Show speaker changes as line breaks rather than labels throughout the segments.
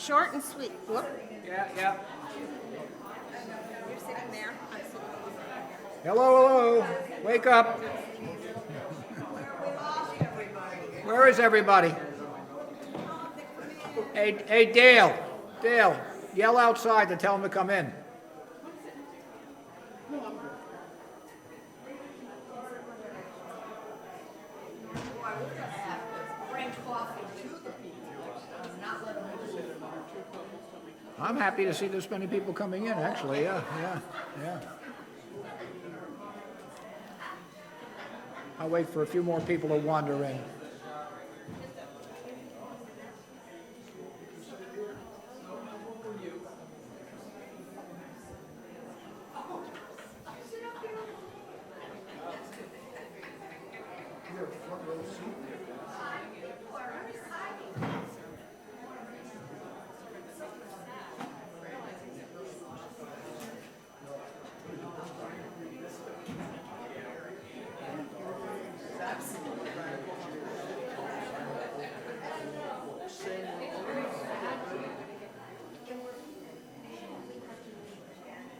Short and sweet. Whoop.
Yeah.
You're sitting there. I'm sitting
Hello. Wake up. Where is everybody? Hey, Dale. Dale, yell outside to tell them to come in. I'm happy to see this many people coming in, actually, yeah. I'll wait for a few more people to wander in.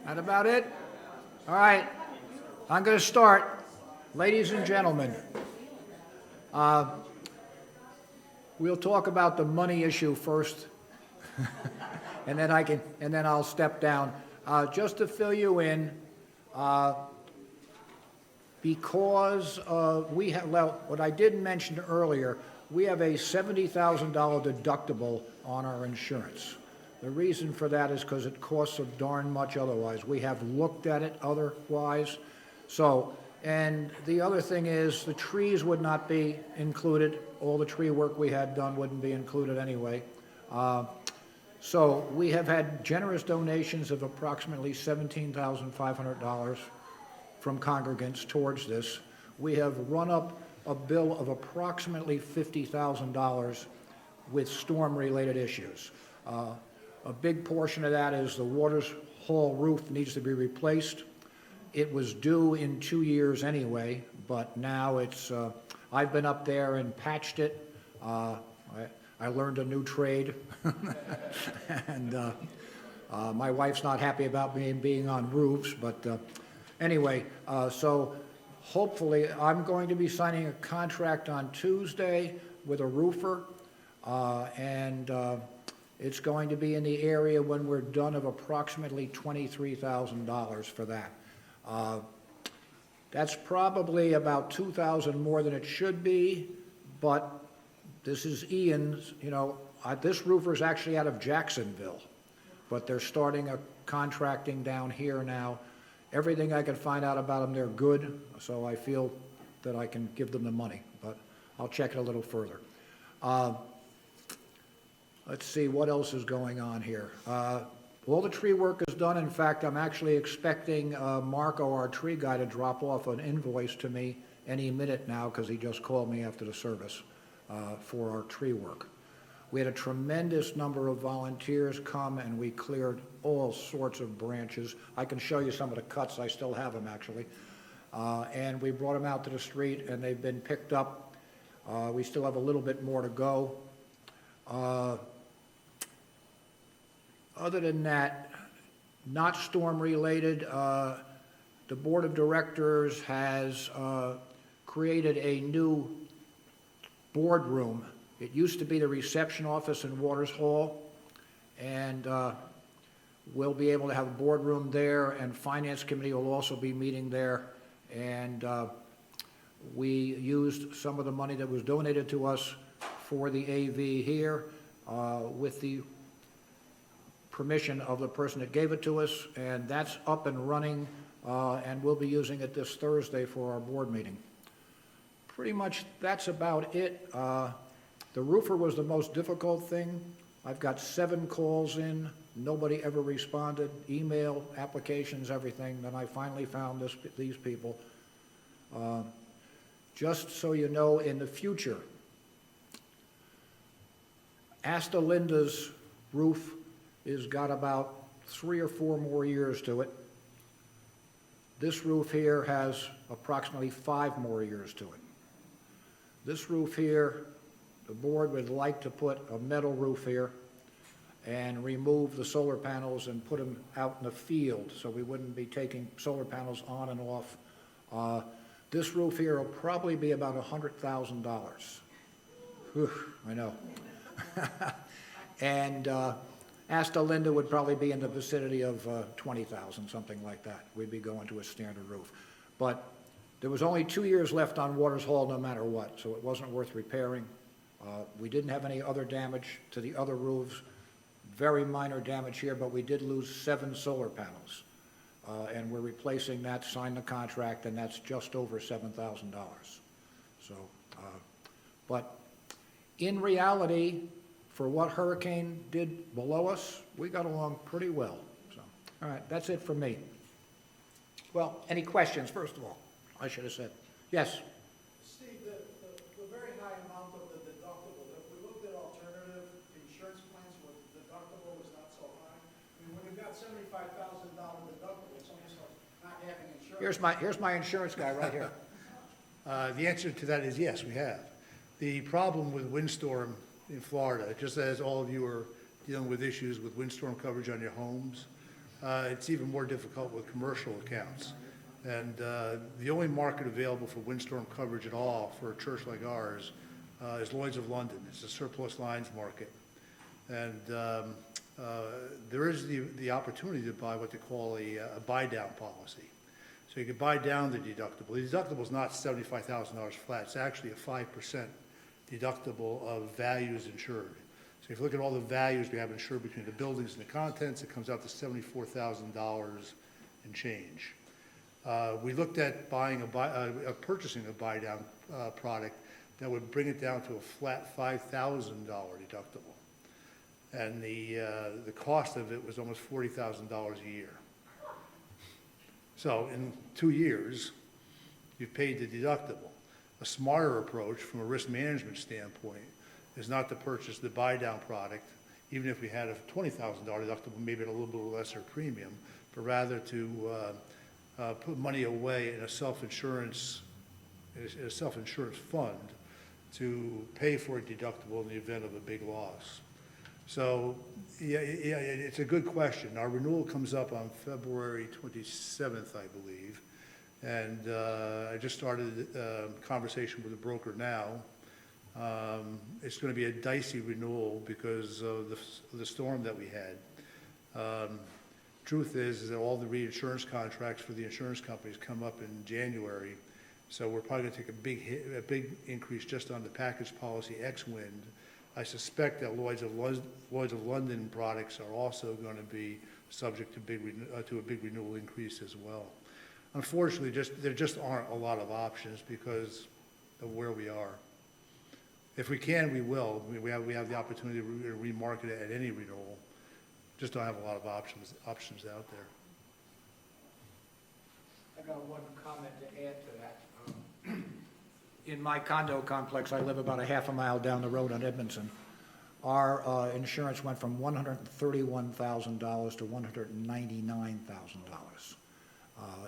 That about it? All right, I'm going to start. Ladies and gentlemen, we'll talk about the money issue first, and then I'll step down. Just to fill you in, because what I didn't mention earlier, we have a $70,000 deductible on our insurance. The reason for that is because it costs so darn much otherwise. We have looked at it otherwise. So, and the other thing is the trees would not be included. All the tree work we had done wouldn't be included anyway. So we have had generous donations of approximately $17,500 from congregants towards this. We have run up a bill of approximately $50,000 with storm-related issues. A big portion of that is the Waters Hall roof needs to be replaced. It was due in 2 years anyway, but now it's, I've been up there and patched it. I learned a new trade, and my wife's not happy about me being on roofs, but anyway, so hopefully I'm going to be signing a contract on Tuesday with a roofer, and it's going to be in the area when we're done of approximately $23,000 for that. That's probably about $2,000 more than it should be, but this is Ian's, this roofer's actually out of Jacksonville, but they're starting a contracting down here now. Everything I can find out about them, they're good, so I feel that I can give them the money, but I'll check it a little further. Let's see what else is going on here. All the tree work is done. In fact, I'm actually expecting Marco, our tree guy, to drop off an invoice to me any minute now because he just called me after the service for our tree work. We had a tremendous number of volunteers come, and we cleared all sorts of branches. I can show you some of the cuts. I still have them, actually. And we brought them out to the street, and they've been picked up. We still have a little bit more to go. Other than that, not storm-related, the Board of Directors has created a new boardroom. It used to be the reception office in Waters Hall, and we'll be able to have a boardroom there, and Finance Committee will also be meeting there. And we used some of the money that was donated to us for the AV here with the permission of the person that gave it to us, and that's up and running, and we'll be using it this Thursday for our board meeting. Pretty much that's about it. The roofer was the most difficult thing. I've got 7 calls in. Nobody ever responded. Email, applications, everything. Then I finally found these people. Just so you know, in the future, Asta Linda's roof has got about 3 or 4 more years to it. This roof here has approximately 5 more years to it. This roof here, the board would like to put a metal roof here, and remove the solar panels and put them out in the field, so we wouldn't be taking solar panels on and off. This roof here will probably be about $100,000. Whew, I know. And Asta Linda would probably be in the vicinity of 20,000, something like that. We'd be going to a standard roof. But there was only 2 years left on Waters Hall no matter what, so it wasn't worth repairing. We didn't have any other damage to the other roofs, very minor damage here, but we did lose 7 solar panels. And we're replacing that, signed the contract, and that's just over $7,000. So, but in reality, for what hurricane did below us, we got along pretty well. So, all right, that's it for me. Well, any questions, first of all? I should have said. Yes?
Steve, the very high amount of the deductible, if we looked at alternative insurance plans where the deductible was not so high, I mean, when you've got $75,000 deductible, it's almost like not having insurance.
Here's my insurance guy right here.
The answer to that is yes, we have. The problem with windstorm in Florida, just as all of you are dealing with issues with windstorm coverage on your homes, it's even more difficult with commercial accounts. And the only market available for windstorm coverage at all for a church like ours is Lloyd's of London. It's a surplus lines market. And there is the opportunity to buy what they call a buy-down policy. So you could buy down the deductible. The deductible is not $75,000 flat. It's actually a 5% deductible of values insured. So if you look at all the values we have insured between the buildings and the contents, it comes out to $74,000 and change. We looked at purchasing a buy-down product that would bring it down to a flat $5,000 deductible. And the cost of it was almost $40,000 a year. So in 2 years, you've paid the deductible. A smarter approach from a risk management standpoint is not to purchase the buy-down product, even if we had a $20,000 deductible, maybe at a little bit lesser premium, but rather to put money away in a self-insurance fund to pay for a deductible in the event of a big loss. So, yeah, it's a good question. Our renewal comes up on February 27th, I believe. And I just started a conversation with a broker now. It's going to be a dicey renewal because of the storm that we had. Truth is that all the reinsurance contracts for the insurance companies come up in January. So we're probably going to take a big increase just on the package policy ex-wind. I suspect that Lloyd's of London products are also going to be subject to a big renewal increase as well. Unfortunately, there just aren't a lot of options because of where we are. If we can, we will. We have the opportunity to remarket it at any renewal. Just don't have a lot of options out there.
I got one comment to add to that. In my condo complex, I live about a half a mile down the road on Edmondson. Our insurance went from $131,000 to $199,000.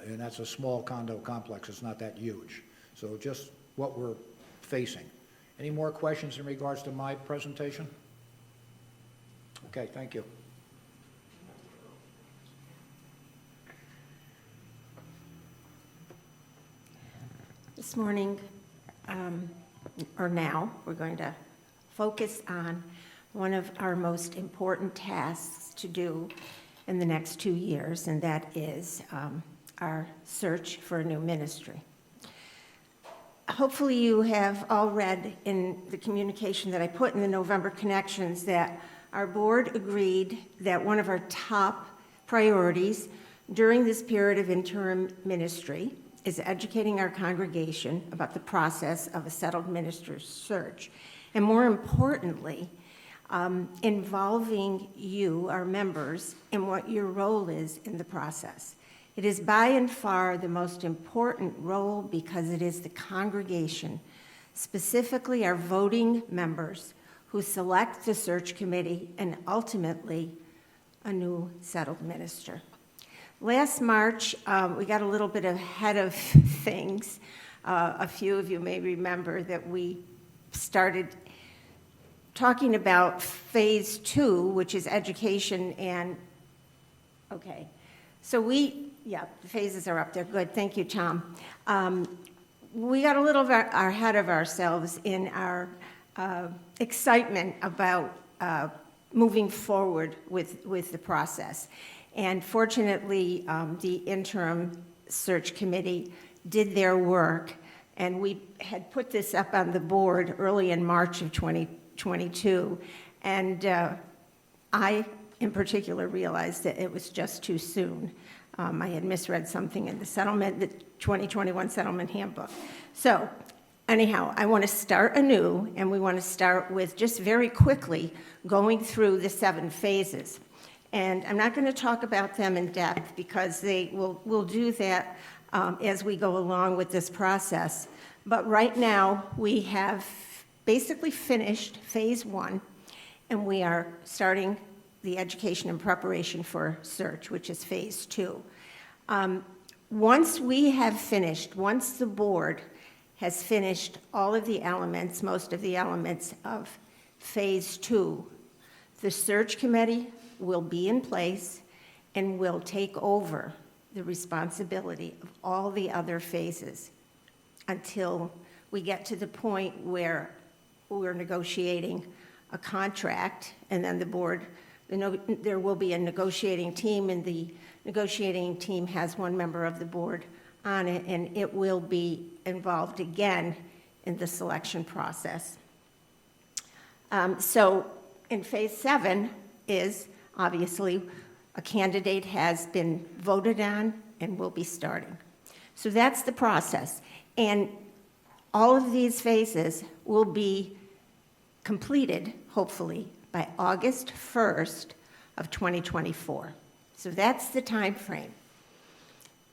And that's a small condo complex. It's not that huge. So just what we're facing. Any more questions in regards to my presentation? Okay, thank you.
This morning, or now, we're going to focus on one of our most important tasks to do in the next 2 years, and that is our search for a new ministry. Hopefully you have all read in the communication that I put in the November Connections that our board agreed that one of our top priorities during this period of interim ministry is educating our congregation about the process of a settled minister's search, and more importantly, involving you, our members, in what your role is in the process. It is by and far the most important role because it is the congregation, specifically our voting members, who select the search committee and ultimately a new settled minister. Last March, we got a little bit ahead of things. A few of you may remember that we started talking about Phase 2, which is education and, okay. So the phases are up there. Good, thank you, Tom. We got a little ahead of ourselves in our excitement about moving forward with the process. And fortunately, the interim search committee did their work, and we had put this up on the board early in March of 2022. And I, in particular, realized that it was just too soon. I had misread something in the 2021 settlement handbook. So anyhow, I want to start anew, and we want to start with just very quickly going through the 7 phases. And I'm not going to talk about them in depth because we'll do that as we go along with this process. But right now, we have basically finished phase 1, and we are starting the education and preparation for search, which is phase 2. Once the board has finished all of the elements, most of the elements of phase 2, the search committee will be in place and will take over the responsibility of all the other phases until we get to the point where we're negotiating a contract, and then the board, there will be a negotiating team, and the negotiating team has one member of the board on it, and it will be involved again in the selection process. So in phase 7 is obviously a candidate has been voted on and will be starting. So that's the process. And all of these phases will be completed, hopefully, by August 1st of 2024. So that's the time frame.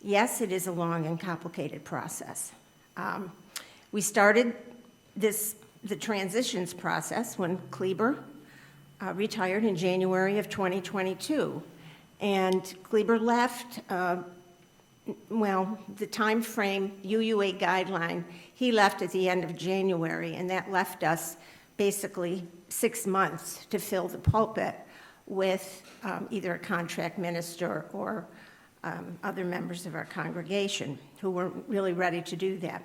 Yes, it is a long and complicated process. We started the transitions process when Kleber retired in January of 2022. And Kleber left, the time frame, UUA guideline, he left at the end of January, and that left us basically 6 months to fill the pulpit with either a contract minister or other members of our congregation who weren't really ready to do that.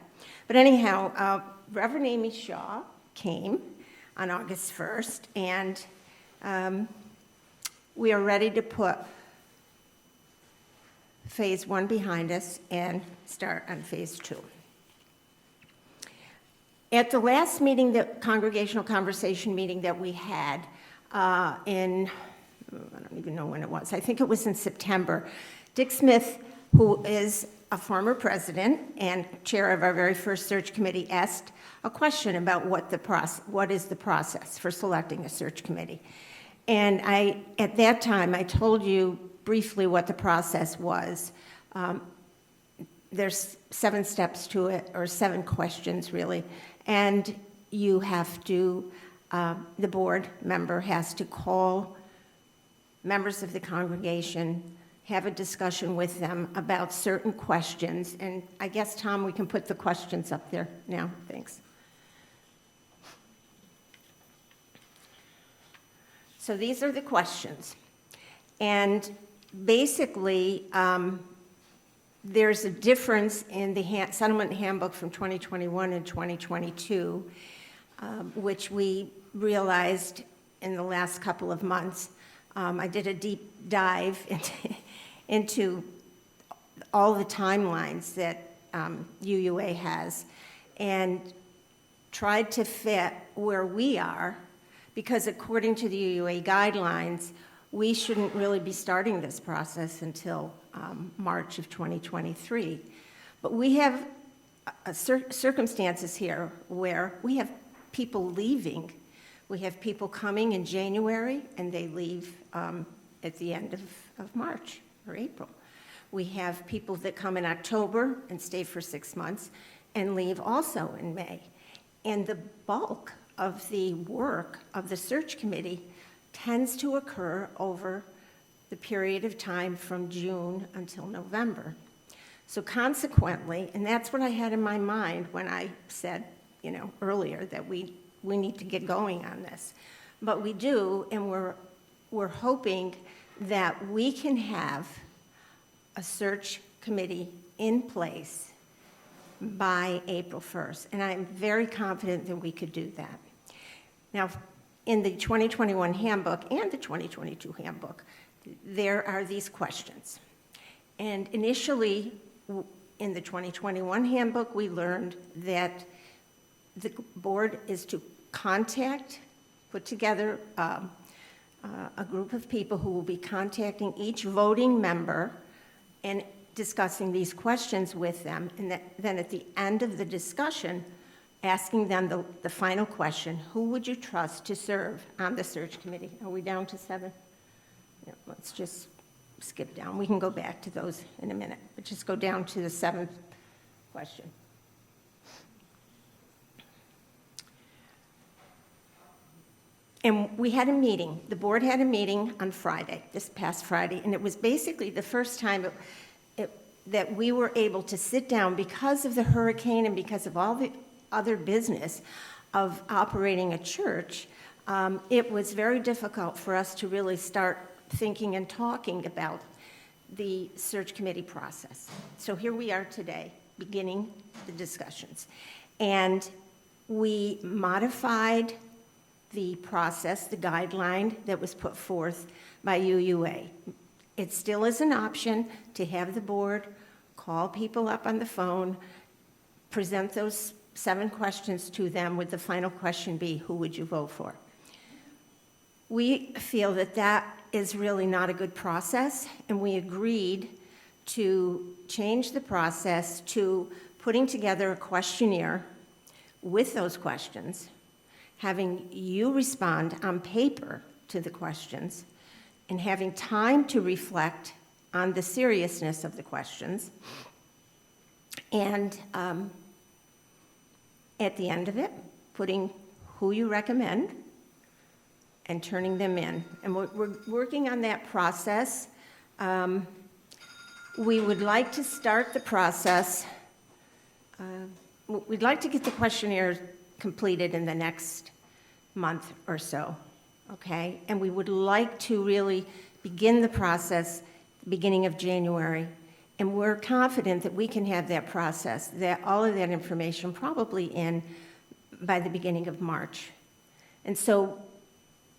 But anyhow, Reverend Amy Shaw came on August 1st, and we are ready to put phase 1 behind us and start on phase 2. At the last meeting, the congregational conversation meeting that we had I don't even know when it was, I think it was in September, Dick Smith, who is a former president and chair of our very first search committee, asked a question about what is the process for selecting a search committee. And at that time, I told you briefly what the process was. There's 7 steps to it, or 7 questions really, and you have to, the board member has to call members of the congregation, have a discussion with them about certain questions, and I guess, Tom, we can put the questions up there now, thanks. So these are the questions, and basically, there's a difference in the settlement handbook from 2021 and 2022, which we realized in the last couple of months. I did a deep dive into all the timelines that UUA has and tried to fit where we are, because according to the UUA guidelines, we shouldn't really be starting this process until March of 2023. But we have circumstances here where we have people leaving. We have people coming in January and they leave at the end of March or April. We have people that come in October and stay for 6 months and leave also in May. And the bulk of the work of the search committee tends to occur over the period of time from June until November. So consequently, and that's what I had in my mind when I said, earlier that we need to get going on this. But we do, and we're hoping that we can have a search committee in place by April 1st, and I'm very confident that we could do that. Now, in the 2021 handbook and the 2022 handbook, there are these questions. And initially, in the 2021 handbook, we learned that the board is to put together a group of people who will be contacting each voting member and discussing these questions with them, and then at the end of the discussion, asking them the final question: who would you trust to serve on the search committee? Are we down to 7? Yeah, let's just skip down. We can go back to those in a minute, but just go down to the 7th question. And we had a meeting, the board had a meeting on Friday, this past Friday, and it was basically the first time that we were able to sit down because of the hurricane and because of all the other business of operating a church. It was very difficult for us to really start thinking and talking about the search committee process. So here we are today, beginning the discussions. And we modified the process, the guideline that was put forth by UUA. It still is an option to have the board call people up on the phone, present those 7 questions to them, with the final question be, who would you vote for? We feel that that is really not a good process, and we agreed to change the process to putting together a questionnaire with those questions, having you respond on paper to the questions, and having time to reflect on the seriousness of the questions. And at the end of it, putting who you recommend and turning them in. And we're working on that process. We would like to start the process. We'd like to get the questionnaire completed in the next month or so, okay? And we would like to really begin the process beginning of January. And we're confident that we can have that process, that all of that information probably in by the beginning of March. And so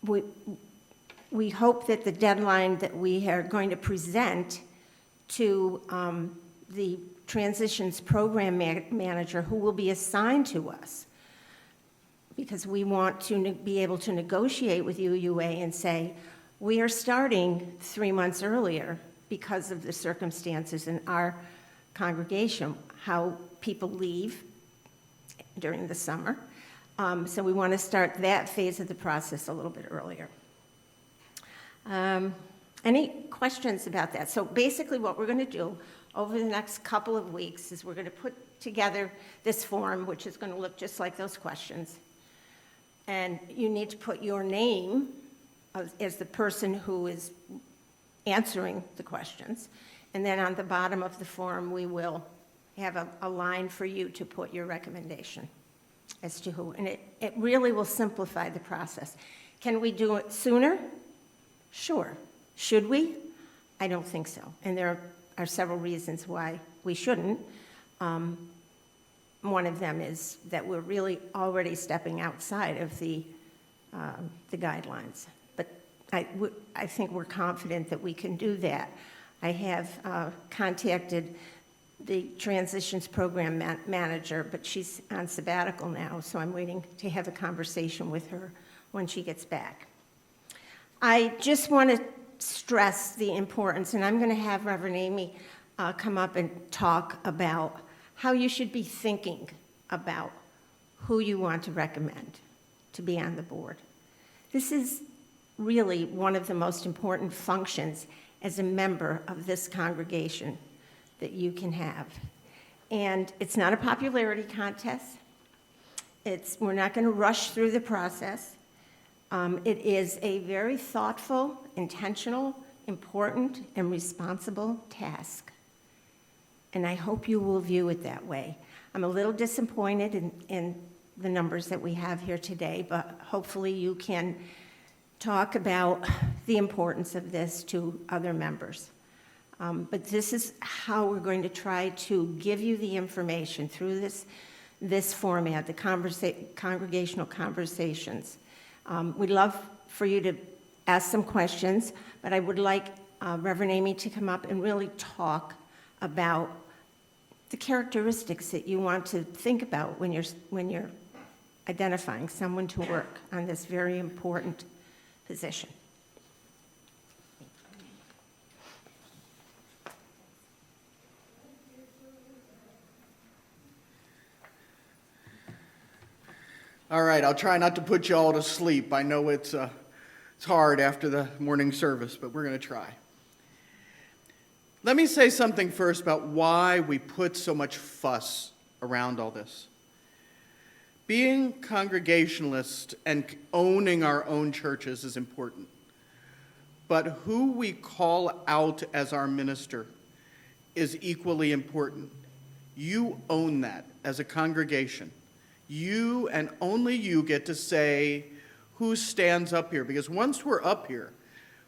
we hope that the deadline that we are going to present to the transitions program manager who will be assigned to us, because we want to be able to negotiate with UUA and say, we are starting 3 months earlier because of the circumstances in our congregation, how people leave during the summer. So we want to start that phase of the process a little bit earlier. Any questions about that? So basically what we're going to do over the next couple of weeks is we're going to put together this form, which is going to look just like those questions. And you need to put your name as the person who is answering the questions. And then on the bottom of the form, we will have a line for you to put your recommendation as to who. And it really will simplify the process. Can we do it sooner? Sure. Should we? I don't think so. And there are several reasons why we shouldn't. One of them is that we're really already stepping outside of the guidelines. But I think we're confident that we can do that. I have contacted the transitions program manager, but she's on sabbatical now, so I'm waiting to have a conversation with her when she gets back. I just want to stress the importance, and I'm going to have Reverend Amy come up and talk about how you should be thinking about who you want to recommend to be on the board. This is really one of the most important functions as a member of this congregation that you can have. And it's not a popularity contest. We're not going to rush through the process. It is a very thoughtful, intentional, important, and responsible task. And I hope you will view it that way. I'm a little disappointed in the numbers that we have here today, but hopefully you can talk about the importance of this to other members. But this is how we're going to try to give you the information through this format, the congregational conversations. We'd love for you to ask some questions, but I would like Reverend Amy to come up and really talk about the characteristics that you want to think about when you're identifying someone to work on this very important position.
All right, I'll try not to put you all to sleep. I know it's hard after the morning service, but we're going to try. Let me say something first about why we put so much fuss around all this. Being Congregationalist and owning our own churches is important. But who we call out as our minister is equally important. You own that as a congregation. You and only you get to say who stands up here. Because once we're up here,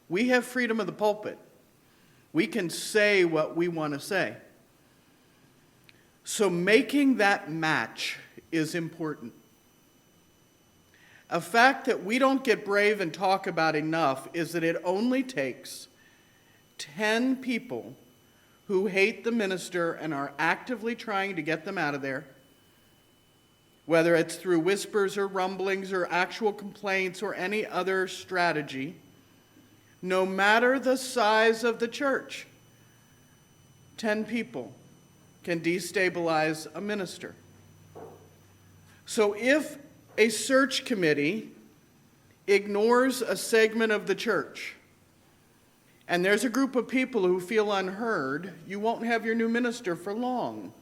we have freedom of the pulpit. We can say what we want to say. So making that match is important. A fact that we don't get brave and talk about enough is that it only takes 10 people who hate the minister and are actively trying to get them out of there, whether it's through whispers or rumblings or actual complaints or any other strategy, no matter the size of the church, 10 people can destabilize a minister. So if a search committee ignores a segment of the church, and there's a group of people who feel unheard, you won't have your new minister for long.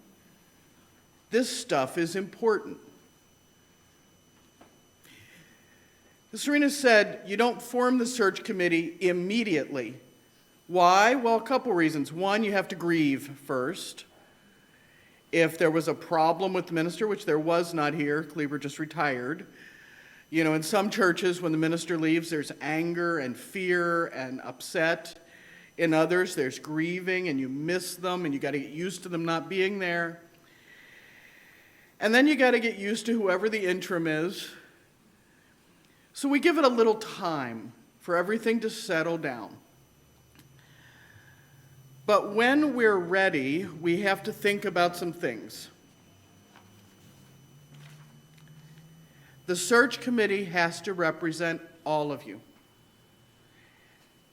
This stuff is important. As Serena said, you don't form the search committee immediately. Why? Well, a couple reasons. One, you have to grieve first. If there was a problem with the minister, which there was not here, Cleaver just retired. You know, in some churches, when the minister leaves, there's anger and fear and upset. In others, there's grieving and you miss them and you got to get used to them not being there. And then you got to get used to whoever the interim is. So we give it a little time for everything to settle down. But when we're ready, we have to think about some things. The search committee has to represent all of you.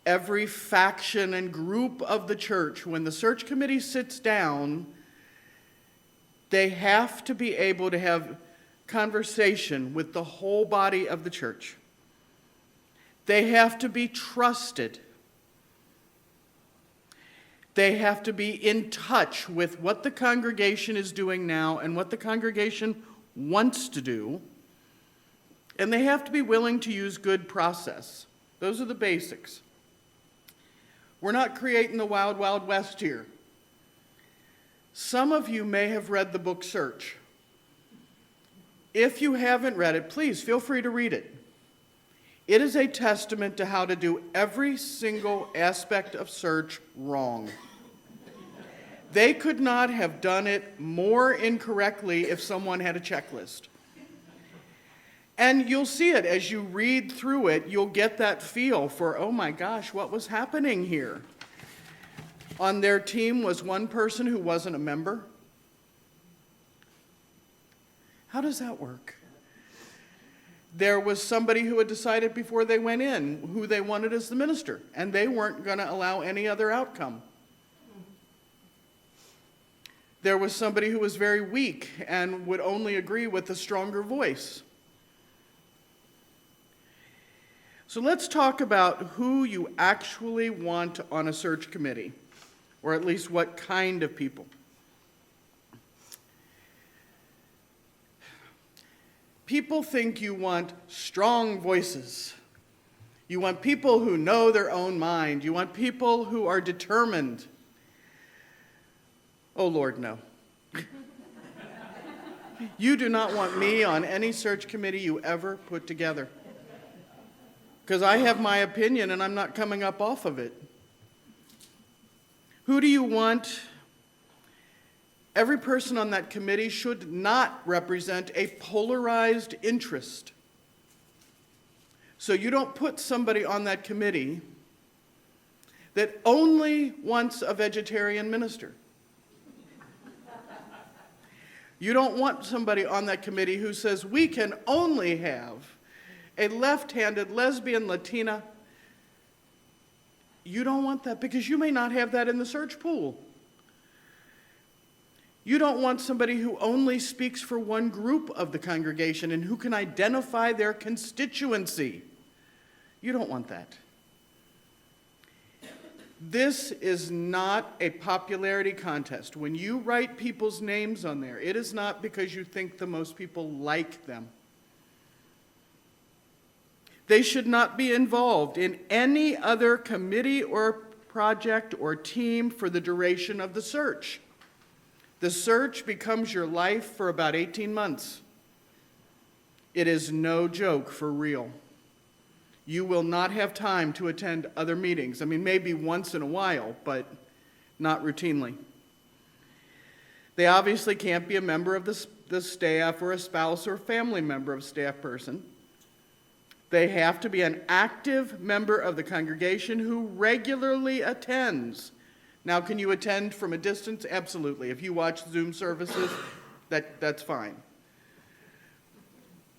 Every faction and group of the church, when the search committee sits down, they have to be able to have conversation with the whole body of the church. They have to be trusted. They have to be in touch with what the congregation is doing now and what the congregation wants to do. And they have to be willing to use good process. Those are the basics. We're not creating the wild, wild west here. Some of you may have read the book Search. If you haven't read it, please feel free to read it. It is a testament to how to do every single aspect of search wrong. They could not have done it more incorrectly if someone had a checklist. And you'll see it as you read through it, you'll get that feel for, oh my gosh, what was happening here? On their team was one person who wasn't a member. How does that work? There was somebody who had decided before they went in who they wanted as the minister, and they weren't going to allow any other outcome. There was somebody who was very weak and would only agree with the stronger voice. So let's talk about who you actually want on a search committee, or at least what kind of people. People think you want strong voices. You want people who know their own mind. You want people who are determined. Oh, Lord, no. You do not want me on any search committee you ever put together. because I have my opinion and I'm not coming up off of it. Who do you want? Every person on that committee should not represent a polarized interest. So you don't put somebody on that committee that only wants a vegetarian minister. You don't want somebody on that committee who says we can only have a left-handed lesbian Latina. You don't want that because you may not have that in the search pool. You don't want somebody who only speaks for one group of the congregation and who can identify their constituency. You don't want that. This is not a popularity contest. When you write people's names on there, it is not because you think the most people like them. They should not be involved in any other committee or project or team for the duration of the search. The search becomes your life for about 18 months. It is no joke, for real. You will not have time to attend other meetings. I mean, maybe once in a while, but not routinely. They obviously can't be a member of the staff or a spouse or family member of a staff person. They have to be an active member of the congregation who regularly attends. Now, can you attend from a distance? Absolutely. If you watch Zoom services, that's fine.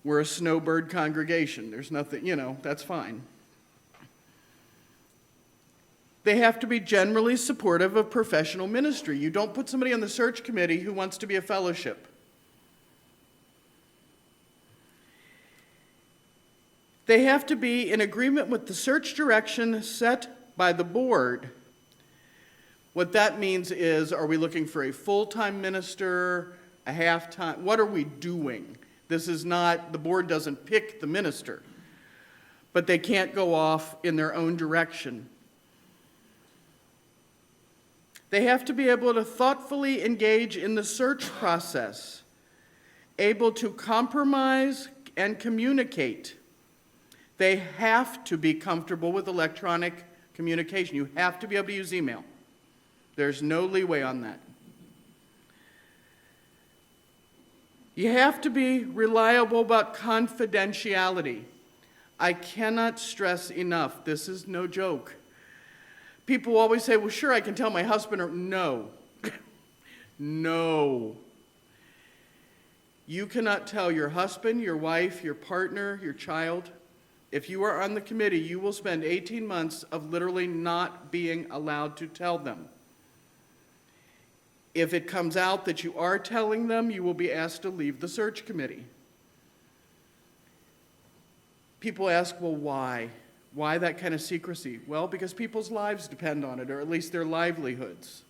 We're a snowbird congregation. There's nothing, that's fine. They have to be generally supportive of professional ministry. You don't put somebody on the search committee who wants to be a fellowship. They have to be in agreement with the search direction set by the board. What that means is, are we looking for a full-time minister, a half-time? What are we doing? This is not, the board doesn't pick the minister, but they can't go off in their own direction. They have to be able to thoughtfully engage in the search process, able to compromise and communicate. They have to be comfortable with electronic communication. You have to be able to use email. There's no leeway on that. You have to be reliable about confidentiality. I cannot stress enough, this is no joke. People always say, well, sure, I can tell my husband, or no. No. You cannot tell your husband, your wife, your partner, your child. If you are on the committee, you will spend 18 months of literally not being allowed to tell them. If it comes out that you are telling them, you will be asked to leave the search committee. People ask, well, why? Why that kind of secrecy? Well, because people's lives depend on it, or at least their livelihoods.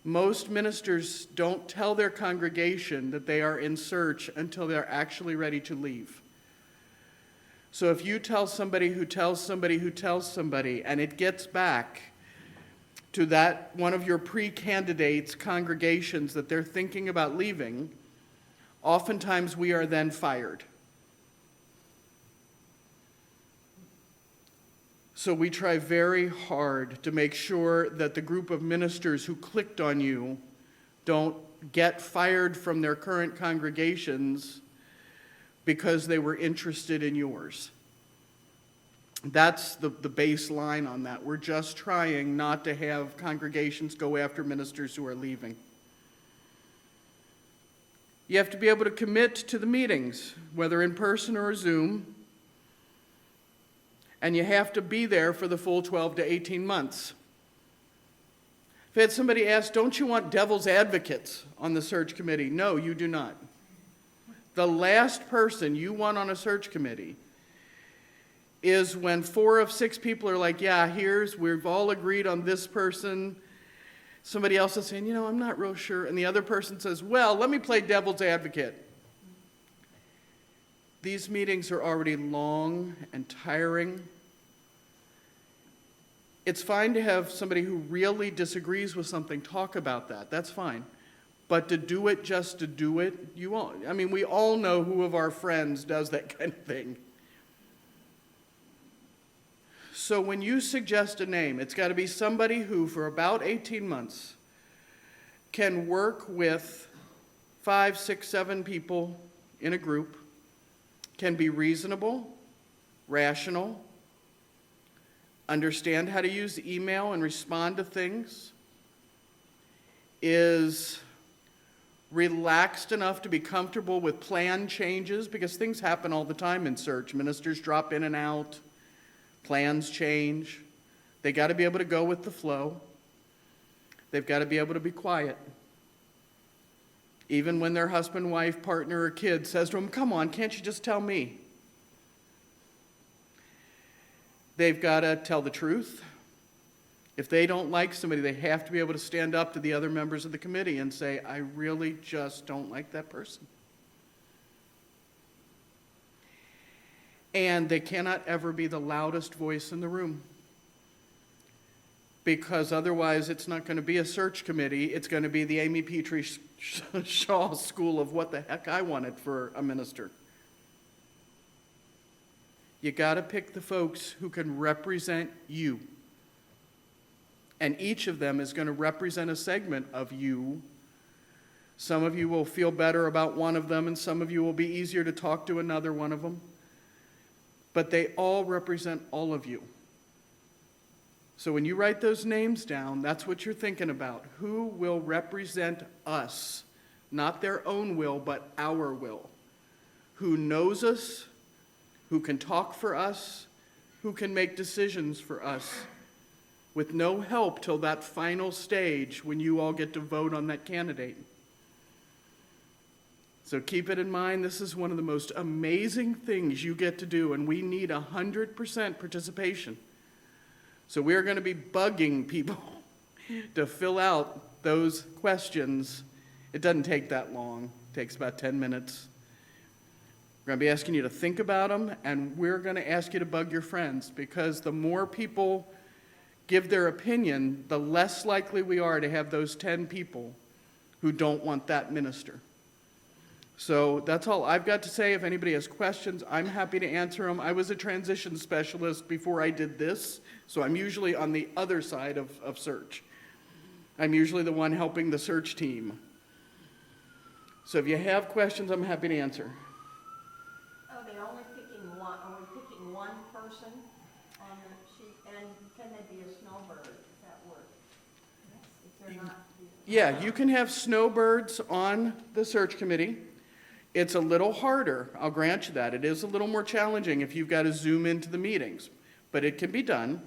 Most ministers don't tell their congregation that they are in search until they're actually ready to leave. So if you tell somebody who tells somebody who tells somebody, and it gets back to that one of your pre-candidates' congregations that they're thinking about leaving, oftentimes we are then fired. So we try very hard to make sure that the group of ministers who clicked on you don't get fired from their current congregations because they were interested in yours. That's the baseline on that. We're just trying not to have congregations go after ministers who are leaving. You have to be able to commit to the meetings, whether in person or Zoom, and you have to be there for the full 12 to 18 months. I've had somebody ask, don't you want devil's advocates on the search committee? No, you do not. The last person you want on a search committee is when 4 of 6 people are like, yeah, we've all agreed on this person. Somebody else is saying, I'm not real sure. And the other person says, well, let me play devil's advocate. These meetings are already long and tiring. It's fine to have somebody who really disagrees with something talk about that. That's fine. But to do it just to do it, you won't. I mean, we all know who of our friends does that kind of thing. So when you suggest a name, it's got to be somebody who, for about 18 months, can work with 5, 6, 7 people in a group, can be reasonable, rational, understand how to use email and respond to things, is relaxed enough to be comfortable with plan changes, because things happen all the time in search. Ministers drop in and out, plans change. They got to be able to go with the flow. They've got to be able to be quiet. Even when their husband, wife, partner, or kid says to them, "Come on, can't you just tell me?" They've got to tell the truth. If they don't like somebody, they have to be able to stand up to the other members of the committee and say, "I really just don't like that person." And they cannot ever be the loudest voice in the room, because otherwise it's not going to be a search committee. It's going to be the Amy Petrie Shaw School of what the heck I wanted for a minister. You got to pick the folks who can represent you. And each of them is going to represent a segment of you. Some of you will feel better about one of them, and some of you will be easier to talk to another one of them. But they all represent all of you. So when you write those names down, that's what you're thinking about. Who will represent us? Not their own will, but our will. Who knows us, who can talk for us, who can make decisions for us, with no help till that final stage when you all get to vote on that candidate. So keep it in mind, this is one of the most amazing things you get to do, and we need 100% participation. So we're going to be bugging people to fill out those questions. It doesn't take that long. It takes about 10 minutes. We're going to be asking you to think about them, and we're going to ask you to bug your friends, because the more people give their opinion, the less likely we are to have those 10 people who don't want that minister. So that's all I've got to say. If anybody has questions, I'm happy to answer them. I was a transition specialist before I did this, so I'm usually on the other side of search. I'm usually the one helping the search team. So if you have questions, I'm happy to answer.
Oh, they're only picking one, are we picking one person on the sheet, and can they be a snowbird, if that works? If they're not.
Yeah, you can have snowbirds on the search committee. It's a little harder, I'll grant you that. It is a little more challenging if you've got to zoom into the meetings, but it can be done.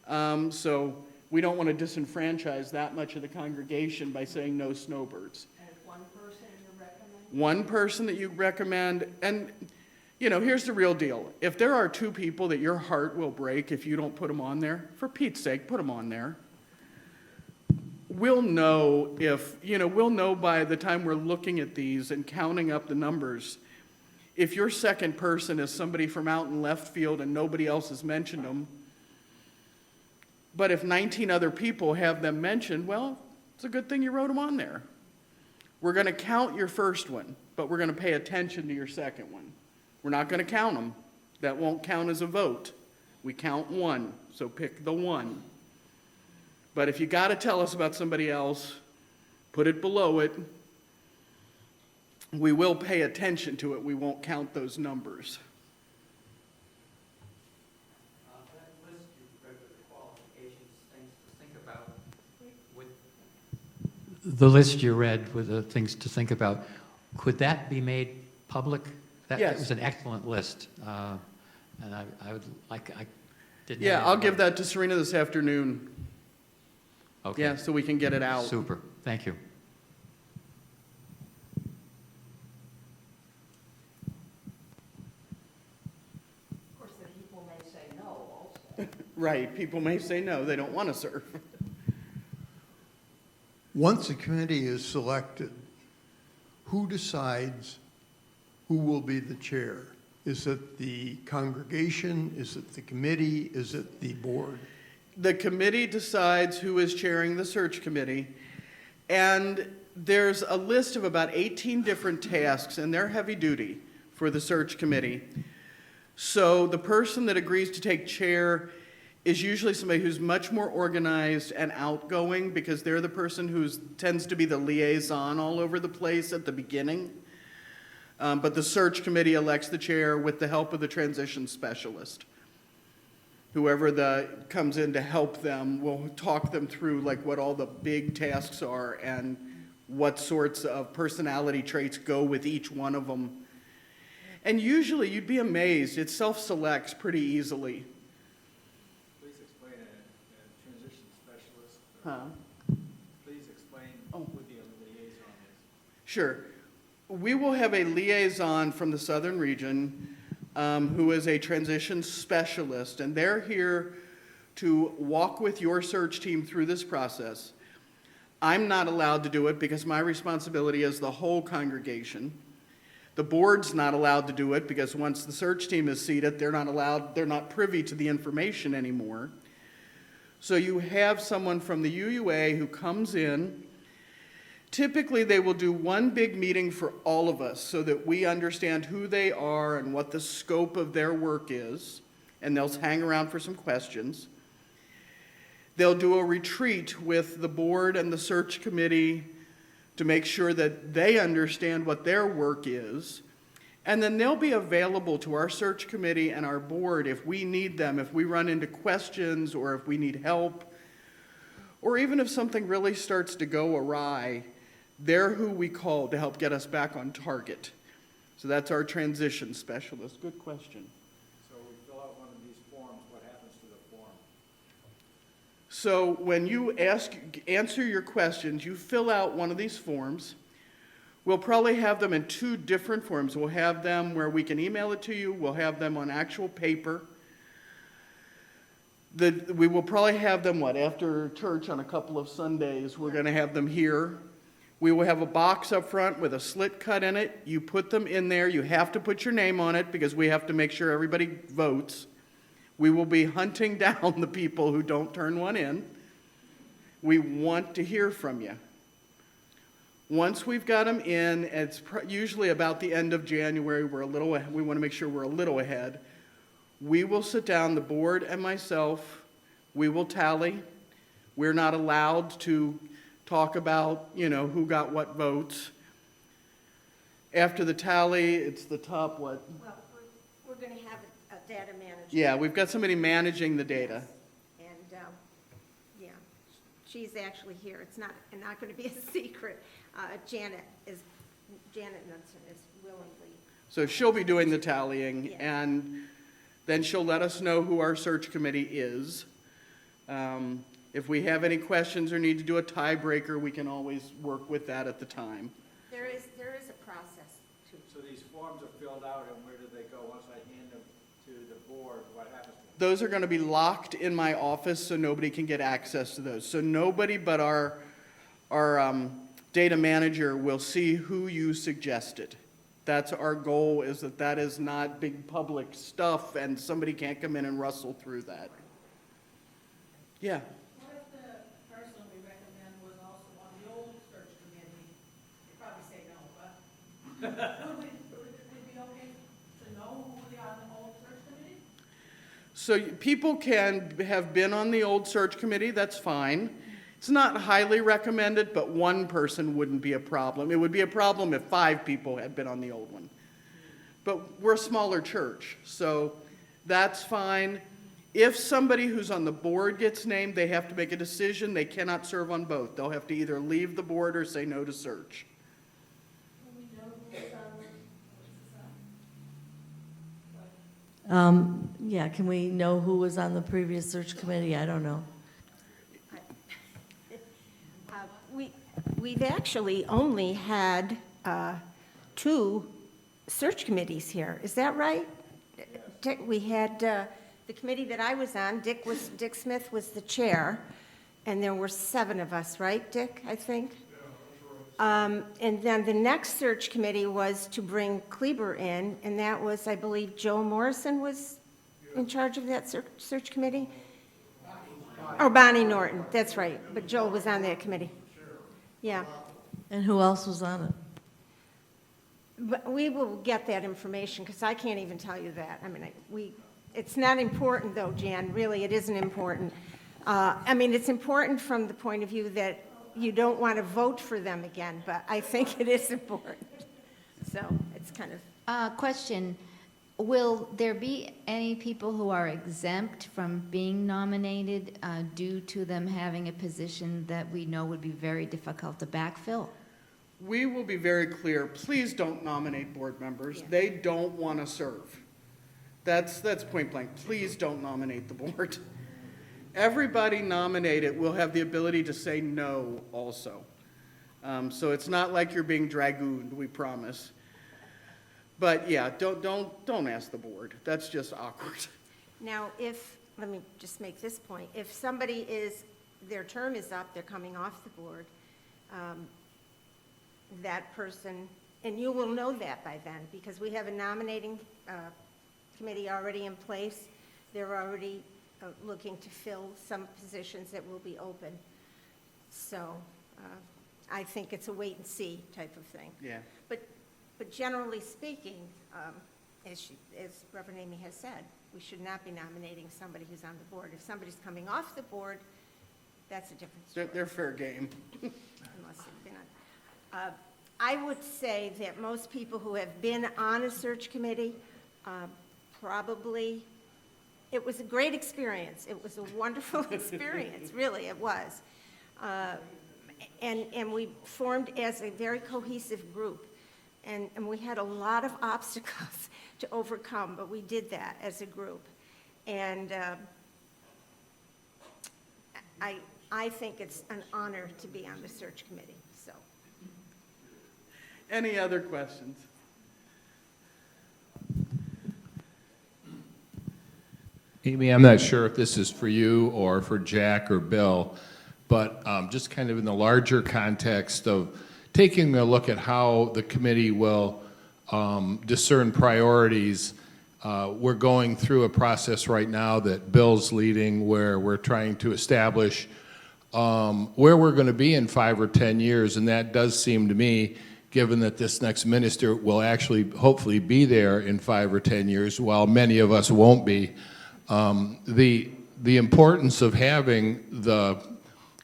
So we don't want to disenfranchise that much of the congregation by saying no snowbirds.
And one person you recommend?
One person that you recommend, and you know, here's the real deal. If there are 2 people that your heart will break if you don't put them on there, for Pete's sake, put them on there. We'll know we'll know by the time we're looking at these and counting up the numbers, if your second person is somebody from out in left field and nobody else has mentioned them. But if 19 other people have them mentioned, well, it's a good thing you wrote them on there. We're going to count your first one, but we're going to pay attention to your second one. We're not going to count them. That won't count as a vote. We count one, so pick the one. But if you got to tell us about somebody else, put it below it. We will pay attention to it. We won't count those numbers.
That list you read with the qualifications, things to think about. The list you read with the things to think about, could that be made public? That
Yes.
was an excellent list. And I would like, I didn't.
Yeah,
have
I'll
it.
give that to Serena this afternoon.
Okay.
Yeah, so we can get it out.
Super, thank you.
Of course, the people may say no also.
Right, people may say no, they don't want to serve.
Once a committee is selected, who decides who will be the chair? Is it the congregation? Is it the committee? Is it the board?
The committee decides who is chairing the search committee, and there's a list of about 18 different tasks, and they're heavy duty for the search committee. So the person that agrees to take chair is usually somebody who's much more organized and outgoing because they're the person who tends to be the liaison all over the place at the beginning. But the search committee elects the chair with the help of the transition specialist. Whoever comes in to help them will talk them through like what all the big tasks are and what sorts of personality traits go with each one of them. And usually, you'd be amazed, it self-selects pretty easily.
Please explain a transition specialist.
Huh?
Please explain
Oh.
who the liaison is.
Sure. We will have a liaison from the Southern Region who is a transition specialist, and they're here to walk with your search team through this process. I'm not allowed to do it because my responsibility is the whole congregation. The board's not allowed to do it because once the search team is seated, they're not privy to the information anymore. So you have someone from the UUA who comes in. Typically, they will do one big meeting for all of us so that we understand who they are and what the scope of their work is, and they'll hang around for some questions. They'll do a retreat with the board and the search committee to make sure that they understand what their work is. And then they'll be available to our search committee and our board if we need them, if we run into questions or if we need help, or even if something really starts to go awry, they're who we call to help get us back on target. So that's our transition specialist. Good question.
So we fill out one of these forms, what happens to the form?
So when you answer your questions, you fill out one of these forms. We'll probably have them in two different forms. We'll have them where we can email it to you. We'll have them on actual paper. We will probably have them, after church on a couple of Sundays, we're going to have them here. We will have a box up front with a slit cut in it. You put them in there. You have to put your name on it because we have to make sure everybody votes. We will be hunting down the people who don't turn one in. We want to hear from you. Once we've got them in, it's usually about the end of January. We want to make sure we're a little ahead. We will sit down, the board and myself. We will tally. We're not allowed to talk about, who got what votes. After the tally, it's the top
Well, we're going to have a data manager.
Yeah, we've got somebody managing the data.
And, yeah, she's actually here. It's not going to be a secret. Janet Knudsen is willingly.
So she'll be doing the tallying,
Yeah.
and then she'll let us know who our search committee is. If we have any questions or need to do a tiebreaker, we can always work with that at the time.
There is a process to.
So these forms are filled out, and where do they go? Once I hand them to the board, what happens to them?
Those are going to be locked in my office so nobody can get access to those. So nobody but our data manager will see who you suggested. That's our goal, is that is not big public stuff and somebody can't come in and rustle through that. Yeah.
What if the person we recommend was also on the old search committee? You'd probably say no, but would it be okay to know who was on the old search committee?
So people can have been on the old search committee, that's fine. It's not highly recommended, but one person wouldn't be a problem. It would be a problem if 5 people had been on the old one. But we're a smaller church, so that's fine. If somebody who's on the board gets named, they have to make a decision. They cannot serve on both. They'll have to either leave the board or say no to search.
Yeah, can we know who was on the previous search committee? I don't know.
We've actually only had 2 search committees here. Is that right? Dick, we had the committee that I was on. Dick Smith was the chair, and there were 7 of us, right, Dick? I think. And then the next search committee was to bring Kleber in, and that was, I believe, Joe Morrison was in charge of that search committee. Oh, Bonnie Norton. That's right. But Joe was on that committee. Yeah.
And who else was on it?
But we will get that information, because I can't even tell you that. I mean, It's not important, though, Jan, really, it isn't important. I mean, it's important from the point of view that you don't want to vote for them again, but I think it is important. So it's kind of,
Question, will there be any people who are exempt from being nominated due to them having a position that we know would be very difficult to backfill?
We will be very clear, please don't nominate board members.
Yeah.
They don't want to serve. That's point blank. Please don't nominate the board. Everybody nominated will have the ability to say no also. So it's not like you're being dragooned, we promise. But yeah, don't ask the board. That's just awkward.
now, let me just make this point. If somebody their term is up, they're coming off the board, that person, and you will know that by then, because we have a nominating committee already in place. They're already looking to fill some positions that will be open. So I think it's a wait and see type of thing.
Yeah.
But generally speaking, as Reverend Amy has said, we should not be nominating somebody who's on the board. If somebody's coming off the board, that's a different story.
They're fair game.
Unless they've been on. I would say that most people who have been on a search committee, probably, it was a great experience. It was a wonderful experience, really, it was. And we formed as a very cohesive group. And we had a lot of obstacles to overcome, but we did that as a group. And I think it's an honor to be on the search committee, so.
Any other questions?
Amy, I'm not sure if this is for you or for Jack or Bill, but just kind of in the larger context of taking a look at how the committee will discern priorities. We're going through a process right now that Bill's leading where we're trying to establish where we're going to be in 5 or 10 years, and that does seem to me, given that this next minister will actually hopefully be there in 5 or 10 years, while many of us won't be, the importance of having the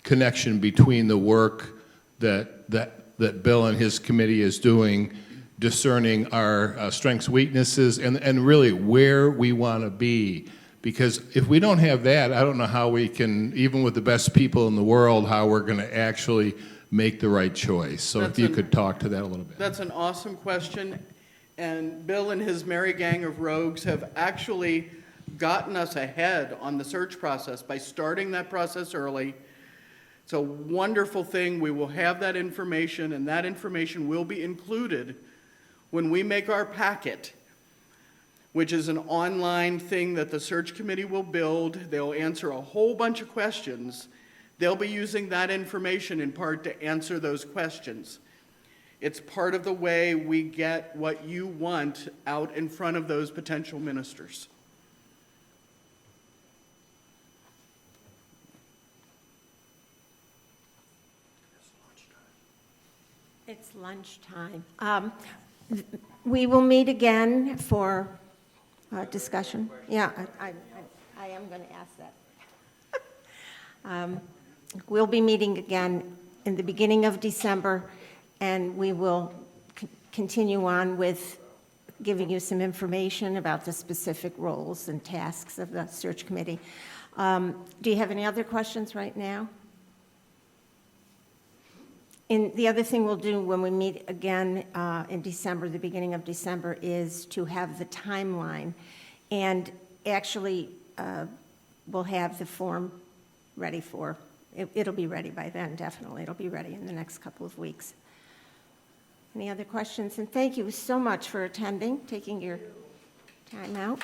connection between the work that Bill and his committee is doing, discerning our strengths, weaknesses, and really where we want to be. Because if we don't have that, I don't know how we can, even with the best people in the world, how we're going to actually make the right choice. So if you could talk to that a little bit.
That's an awesome question. And Bill and his merry gang of rogues have actually gotten us ahead on the search process by starting that process early. It's a wonderful thing. We will have that information, and that information will be included when we make our packet, which is an online thing that the search committee will build. They'll answer a whole bunch of questions. They'll be using that information in part to answer those questions. It's part of the way we get what you want out in front of those potential ministers.
It's lunchtime. We will meet again for discussion. Yeah, I am going to ask that. We'll be meeting again in the beginning of December, and we will continue on with giving you some information about the specific roles and tasks of the search committee. Do you have any other questions right now? And the other thing we'll do when we meet again in December, the beginning of December, is to have the timeline. And actually, we'll have the form ready for, it'll be ready by then, definitely. It'll be ready in the next couple of weeks. Any other questions? And thank you so much for attending, taking your time out.